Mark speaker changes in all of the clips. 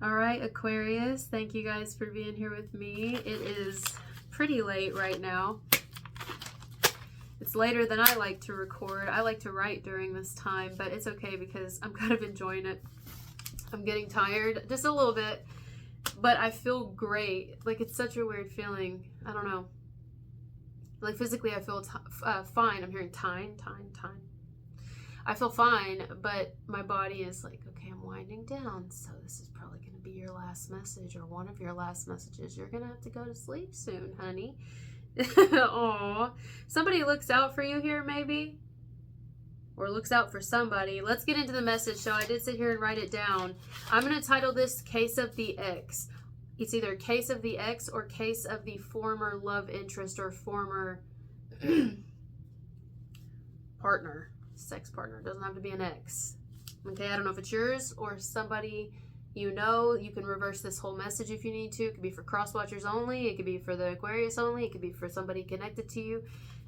Speaker 1: All right, Aquarius, thank you guys for being here with me. It is pretty late right now. It's later than I like to record. I like to write during this time, but it's okay because I'm kind of enjoying it. I'm getting tired just a little bit, but I feel great. Like, it's such a weird feeling. I don't know. Like, physically I feel fine. I'm hearing time. I feel fine, but my body is like, okay, I'm winding down, so this is probably going to be your last message or one of your last messages. You're going to have to go to sleep soon, honey. Aw. Somebody looks out for you here, maybe? Or looks out for somebody. Let's get into the message. So I did sit here and write it down. I'm going to title this Case of the Ex. It's either Case of the Ex or Case of the former love interest or former partner. Sex partner. It doesn't have to be an ex. Okay, I don't know if it's yours or somebody you know. You can reverse this whole message if you need to. It could be for cross watchers only. It could be for the Aquarius only. It could be for somebody connected to you.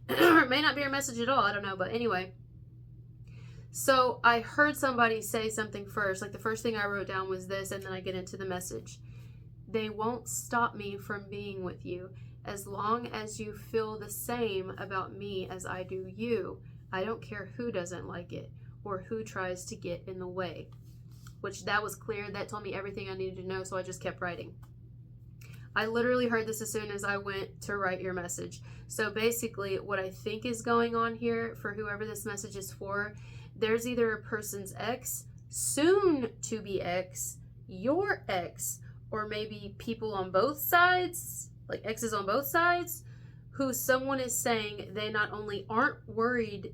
Speaker 1: It may not be your message at all. I don't know. But anyway. So I heard somebody say something first. Like, the first thing I wrote down was this, and then I get into the message. They won't stop me from being with you as long as you feel the same about me as I do you. I don't care who doesn't like it or who tries to get in the way. Which, that was clear. That told me everything I needed to know, so I just kept writing. I literally heard this as soon as I went to write your message. So basically, what I think is going on here for whoever this message is for, there's either a person's ex, soon to be ex, your ex, or maybe people on both sides, like exes on both sides, who someone is saying they not only aren't worried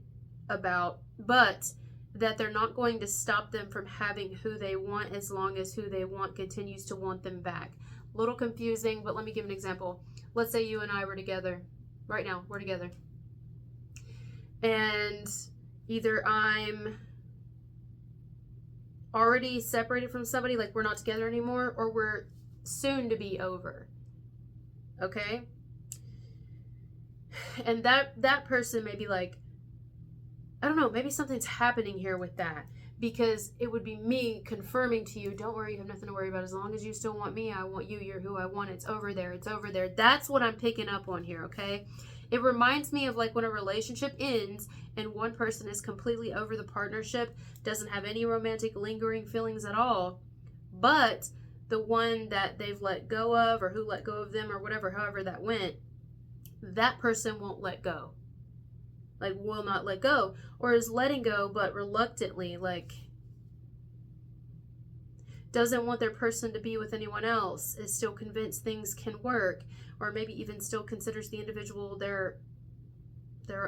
Speaker 1: about, but that they're not going to stop them from having who they want as long as who they want continues to want them back. A little confusing, but let me give an example. Let's say you and I were together. Right now, we're together. And either I'm already separated from somebody, like we're not together anymore, or we're soon to be over. Okay? And that person may be like, I don't know, maybe something's happening here with that, because it would be me confirming to you, don't worry, you have nothing to worry about. As long as you still want me, I want you, you're who I want. It's over there. That's what I'm picking up on here, okay? It reminds me of like when a relationship ends and one person is completely over the partnership, doesn't have any romantic lingering feelings at all, but the one that they've let go of, or who let go of them, or whatever, however that went, that person won't let go. Like, will not let go, or is letting go but reluctantly, like doesn't want their person to be with anyone else, is still convinced things can work, or maybe even still considers the individual their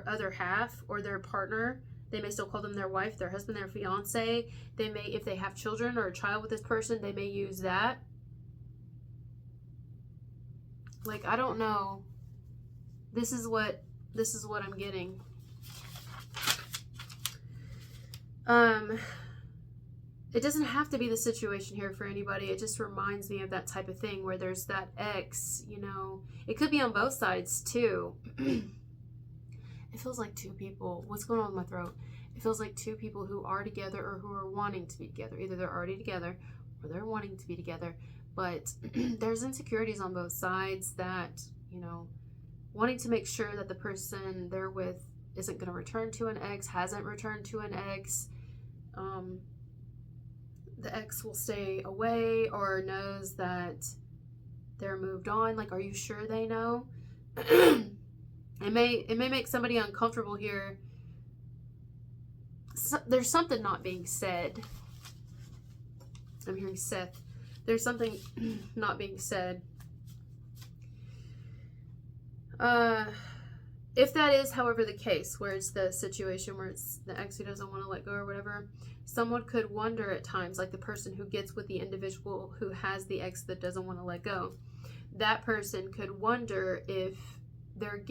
Speaker 1: other half or their partner. They may still call them their wife, their husband, their fiance. They may, if they have children or a child with this person, they may use that. Like, I don't know. This is what I'm getting. It doesn't have to be the situation here for anybody. It just reminds me of that type of thing where there's that ex, you know. It could be on both sides too. It feels like two people. What's going on with my throat? It feels like two people who are together or who are wanting to be together. Either they're already together or they're wanting to be together. But there's insecurities on both sides that, you know, wanting to make sure that the person they're with isn't going to return to an ex, hasn't returned to an ex. The ex will stay away or knows that they're moved on. Like, are you sure they know? It may make somebody uncomfortable here. So, there's something not being said. I'm hearing Seth. There's something not being said. If that is, however, the case, where it's the situation where it's the ex who doesn't want to let go or whatever, someone could wonder at times, like the person who gets with the individual who has the ex that doesn't want to let go. That person could wonder if they're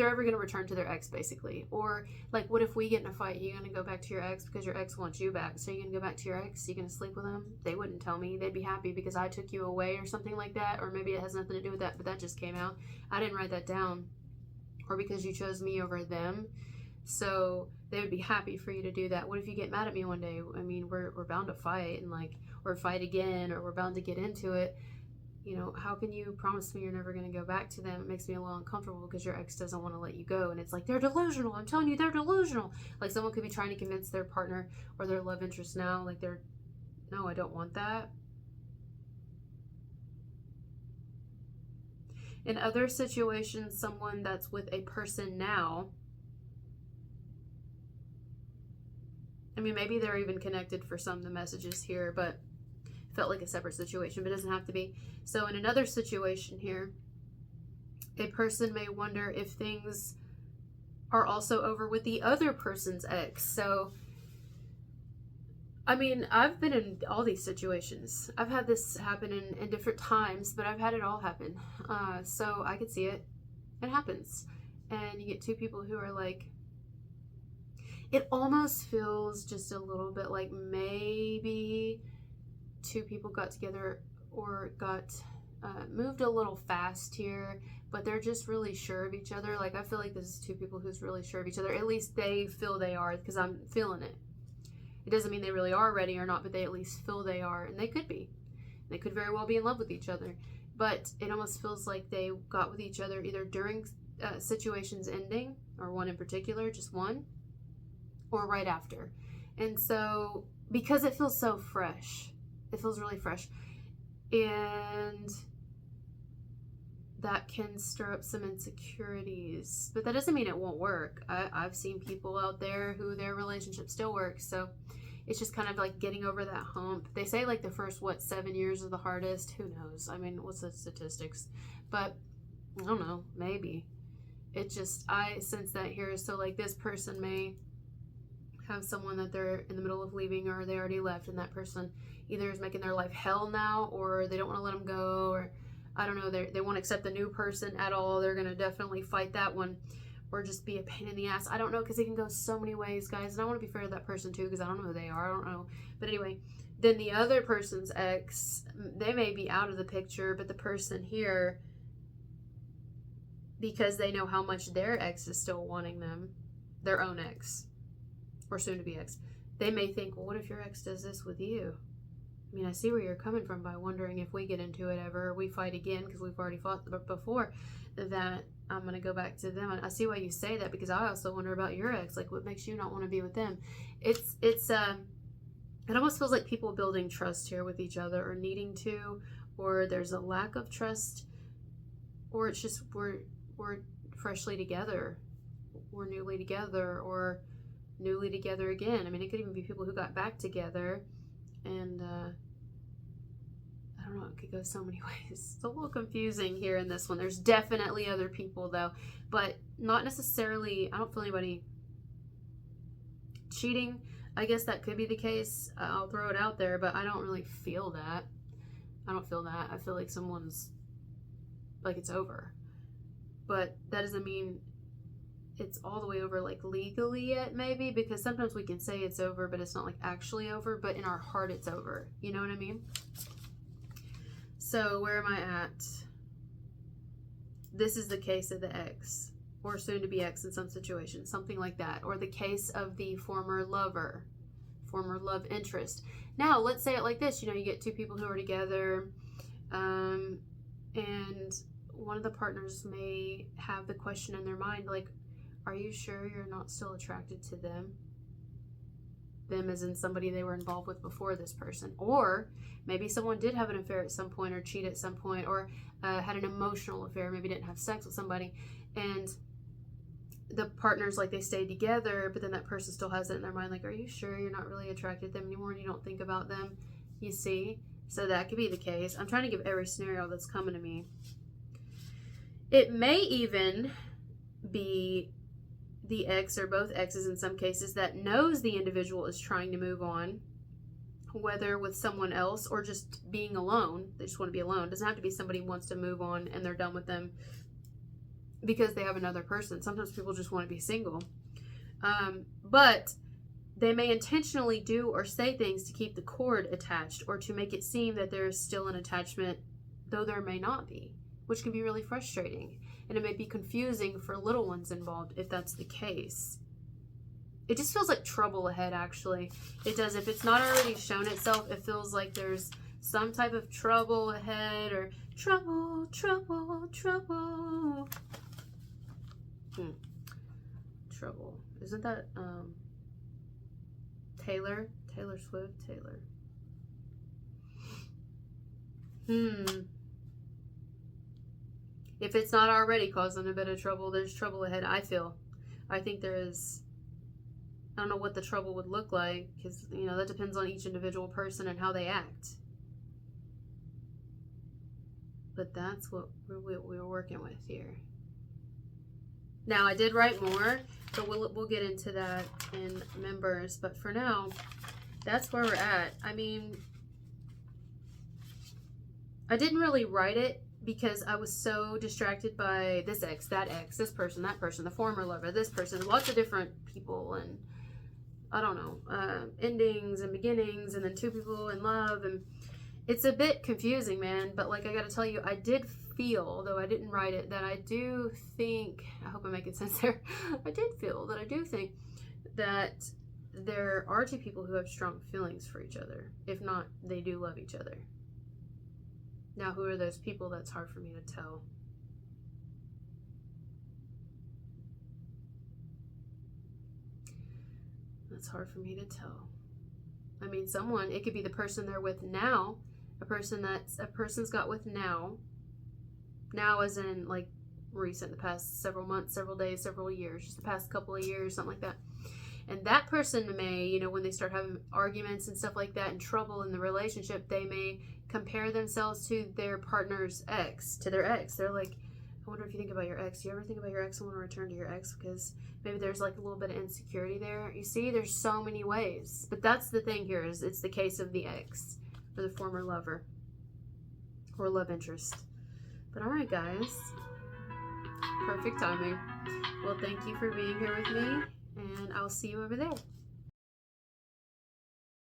Speaker 1: ever going to return to their ex, basically. Or, like, what if we get in a fight? Are you going to go back to your ex because your ex wants you back? So you're going to go back to your ex? You're going to sleep with them? They wouldn't tell me. They'd be happy because I took you away or something like that. Or maybe it has nothing to do with that, but that just came out. I didn't write that down. Or because you chose me over them. So they would be happy for you to do that. What if you get mad at me one day? I mean, we're bound to fight, and like, or fight again, or we're bound to get into it. You know, how can you promise me you're never going to go back to them? It makes me a little uncomfortable because your ex doesn't want to let you go. And it's like, they're delusional. I'm telling you, they're delusional. Like, someone could be trying to convince their partner or their love interest now, like, no, I don't want that. In other situations, someone that's with a person now, I mean, maybe they're even connected for some of the messages here, but felt like a separate situation, but it doesn't have to be. So in another situation here, a person may wonder if things are also over with the other person's ex. So, I mean, I've been in all these situations. I've had this happen in different times, but I've had it all happen. So I could see it. It happens. And you get two people who are like, it almost feels just a little bit like maybe two people got together or got moved a little fast here, but they're just really sure of each other. Like, I feel like this is two people who's really sure of each other. At least they feel they are, because I'm feeling it. It doesn't mean they really are ready or not, but they at least feel they are, and they could be. They could very well be in love with each other, but it almost feels like they got with each other either during situations ending, or one in particular, just one, or right after. And so, because it feels so fresh, it feels really fresh, and that can stir up some insecurities, but that doesn't mean it won't work. I've seen people out there who their relationship still works, so it's just kind of like getting over that hump. They say like the first 7 years are the hardest. Who knows? I mean, what's the statistics? But I don't know, maybe it just, I sense that here. So like, this person may have someone that they're in the middle of leaving, or they already left, and that person either is making their life hell now, or they don't want to let them go, or I don't know, they won't accept the new person at all. They're going to definitely fight that one, or just be a pain in the ass. I don't know, because it can go so many ways, guys, and I want to be fair to that person too, because I don't know who they are. I don't know. But anyway, then the other person's ex, they may be out of the picture, but the person here, because they know how much their ex is still wanting them, their own ex, or soon to be ex, they may think, well, what if your ex does this with you? I mean, I see where you're coming from by wondering if we get into it ever, or we fight again, because we've already fought before, that I'm going to go back to them. I see why you say that, because I also wonder about your ex. Like, what makes you not want to be with them? It almost feels like people building trust here with each other, or needing to, or there's a lack of trust, or it's just we're freshly together, we're newly together, or newly together again. I mean, it could even be people who got back together, and I don't know, it could go so many ways. It's a little confusing here in this one. There's definitely other people though, but not necessarily, I don't feel anybody cheating. I guess that could be the case. I'll throw it out there, but I don't really feel that. I don't feel that. I feel like someone's, like, it's over. But that doesn't mean it's all the way over, like, legally yet, maybe, because sometimes we can say it's over, but it's not like actually over, but in our heart it's over. You know what I mean? So where am I at? This is the case of the ex, or soon to be ex in some situations, something like that, or the case of the former lover, former love interest. Now let's say it like this, you know, you get two people who are together, and one of the partners may have the question in their mind, like, are you sure you're not still attracted to them? Them as in somebody they were involved with before this person. Or maybe someone did have an affair at some point, or cheat at some point, or had an emotional affair, maybe didn't have sex with somebody, and the partners, like, they stayed together, but then that person still has it in their mind, like, are you sure you're not really attracted to them anymore and you don't think about them? You see? So that could be the case. I'm trying to give every scenario that's coming to me. It may even be the ex, or both exes in some cases, that knows the individual is trying to move on, whether with someone else or just being alone. They just want to be alone. It doesn't have to be somebody who wants to move on and they're done with them because they have another person. Sometimes people just want to be single. But they may intentionally do or say things to keep the cord attached, or to make it seem that there is still an attachment, though there may not be, which can be really frustrating. And it may be confusing for little ones involved if that's the case. it just feels like trouble ahead, actually. It does. If it's not already shown itself, it feels like there's some type of trouble ahead, or trouble. Trouble. Isn't that Taylor Swift? If it's not already causing a bit of trouble, there's trouble ahead, I feel. I think there is. I don't know what the trouble would look like, because, you know, that depends on each individual person and how they act. But that's what we're working with here. Now, I did write more, but we'll get into that in members. But for now, that's where we're at. I mean, I didn't really write it because I was so distracted by this ex, that ex, this person, that person, the former lover, this person, lots of different people, and I don't know, endings and beginnings, and then two people in love, and it's a bit confusing, man. But like, I gotta tell you, I did feel, though I didn't write it, that I do think, I hope I'm making sense there, I do think that there are two people who have strong feelings for each other. If not, they do love each other. Now, who are those people? That's hard for me to tell. That's hard for me to tell. I mean, someone, it could be the person they're with now, a person's got with now as in like recent, the past several months, several days, several years, just the past couple of years, something like that. And that person may, you know, when they start having arguments and stuff like that and trouble in the relationship, they may compare themselves to their partner's ex, to their ex. They're like, I wonder if you think about your ex. Do you ever think about your ex and want to return to your ex? Because maybe there's like a little bit of insecurity there. You see, there's so many ways. But that's the thing here, is it's the case of the ex, or the former lover, or love interest. But all right, guys. Perfect timing. Well, thank you for being here with me, and I'll see you over there.